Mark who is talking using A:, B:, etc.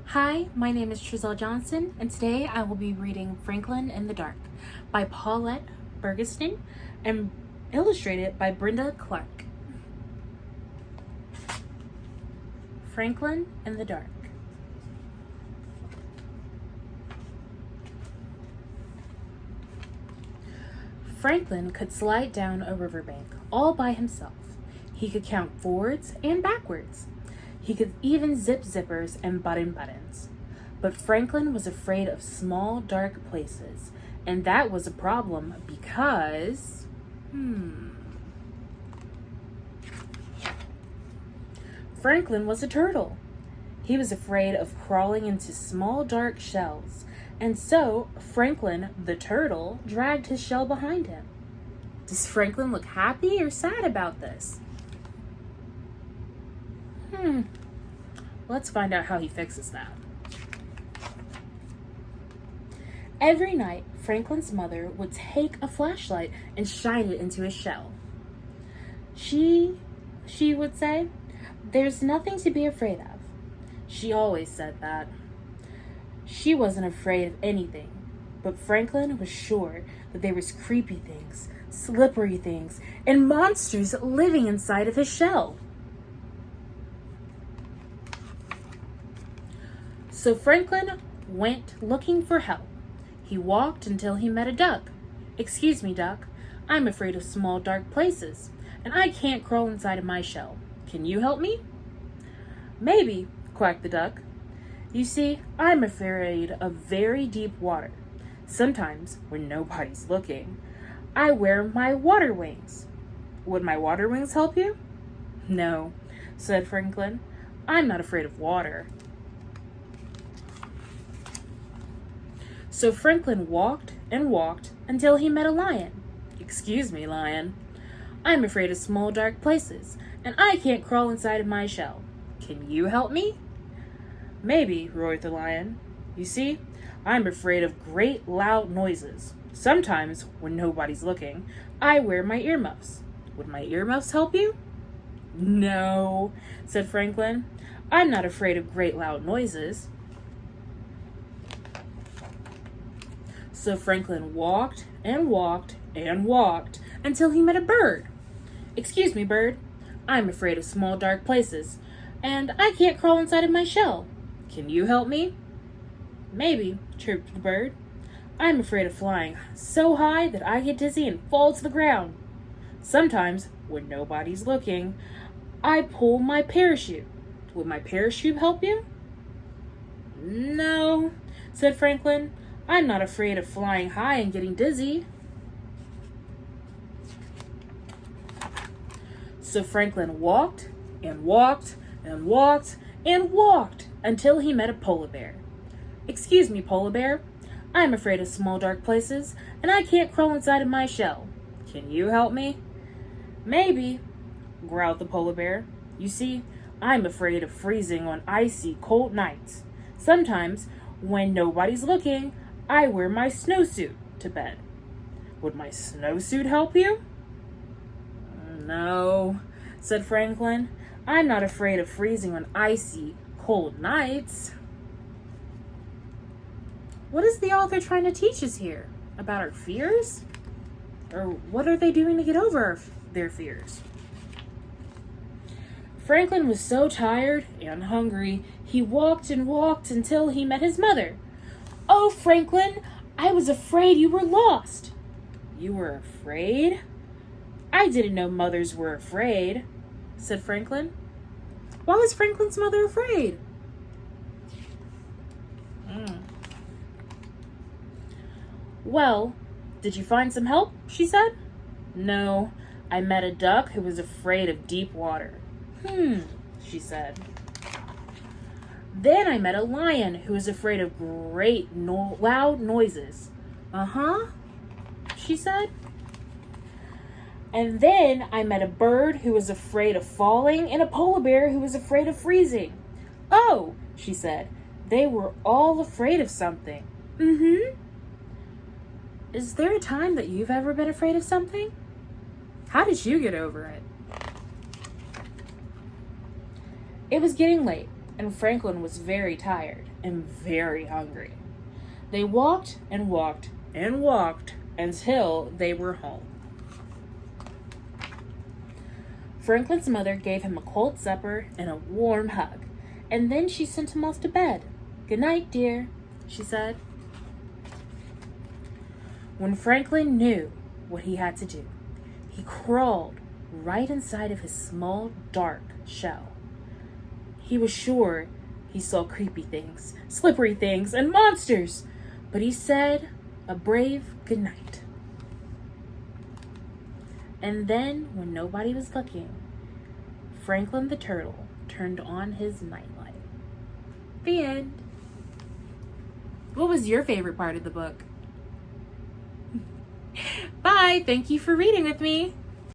A: Hi, my name is Trizelle Johnson, and today I will be reading Franklin in the Dark by Paulette Bourgeois and illustrated by Brenda Clark. Franklin in the Dark. Franklin could slide down a riverbank all by himself. He could count forwards and backwards. He could even zip zippers and button buttons. But Franklin was afraid of small, dark places, and that was a problem because... Franklin was a turtle. He was afraid of crawling into small, dark shells, and so Franklin, the turtle, dragged his shell behind him. Does Franklin look happy or sad about this? Let's find out how he fixes that. Every night, Franklin's mother would take a flashlight and shine it into his shell. She would say, "There's nothing to be afraid of." She always said that. She wasn't afraid of anything, but Franklin was sure that there was creepy things, slippery things, and monsters living inside of his shell. So Franklin went looking for help. He walked until he met a duck. "Excuse me, duck. I'm afraid of small, dark places, and I can't crawl inside of my shell. Can you help me?" "Maybe," quacked the duck. "You see, I'm afraid of very deep water. Sometimes, when nobody's looking, I wear my water wings. Would my water wings help you?" "No," said Franklin. "I'm not afraid of water." So Franklin walked and walked until he met a lion. "Excuse me, lion. I'm afraid of small, dark places, and I can't crawl inside of my shell. Can you help me?" "Maybe," roared the lion. "You see, I'm afraid of great, loud noises. Sometimes, when nobody's looking, I wear my earmuffs. Would my earmuffs help you?" "No," said Franklin. "I'm not afraid of great, loud noises." So Franklin walked and walked and walked until he met a bird. "Excuse me, bird. I'm afraid of small, dark places, and I can't crawl inside of my shell. Can you help me?" "Maybe," chirped the bird. "I'm afraid of flying so high that I get dizzy and fall to the ground. Sometimes, when nobody's looking, I pull my parachute. Would my parachute help you?" "No," said Franklin. "I'm not afraid of flying high and getting dizzy." So Franklin walked and walked and walked and walked until he met a polar bear. "Excuse me, polar bear. I'm afraid of small, dark places, and I can't crawl inside of my shell. Can you help me?" "Maybe," growled the polar bear. "You see, I'm afraid of freezing on icy, cold nights. Sometimes, when nobody's looking, I wear my snowsuit to bed. Would my snowsuit help you?" "No," said Franklin. "I'm not afraid of freezing on icy, cold nights." What is the author trying to teach us here? About our fears? Or what are they doing to get over their fears? Franklin was so tired and hungry, he walked and walked until he met his mother. "Oh, Franklin, I was afraid you were lost." "You were afraid? I didn't know mothers were afraid," said Franklin. Why was Franklin's mother afraid? "Well, did you find some help?" she said. "No, I met a duck who was afraid of deep water." She said. "Then I met a lion who was afraid of great, loud noises." She said. "And then I met a bird who was afraid of falling and a polar bear who was afraid of freezing." "Oh," she said, "they were all afraid of something." Is there a time that you've ever been afraid of something? How did you get over it? It was getting late, and Franklin was very tired and very hungry. They walked and walked and walked until they were home. Franklin's mother gave him a cold supper and a warm hug, and then she sent him off to bed. "Good night, dear," she said. When Franklin knew what he had to do, he crawled right inside of his small, dark shell. He was sure he saw creepy things, slippery things, and monsters, but he said a brave goodnight. And then, when nobody was looking, Franklin the turtle turned on his nightlight. The end. What was your favorite part of the book? Bye! Thank you for reading with me.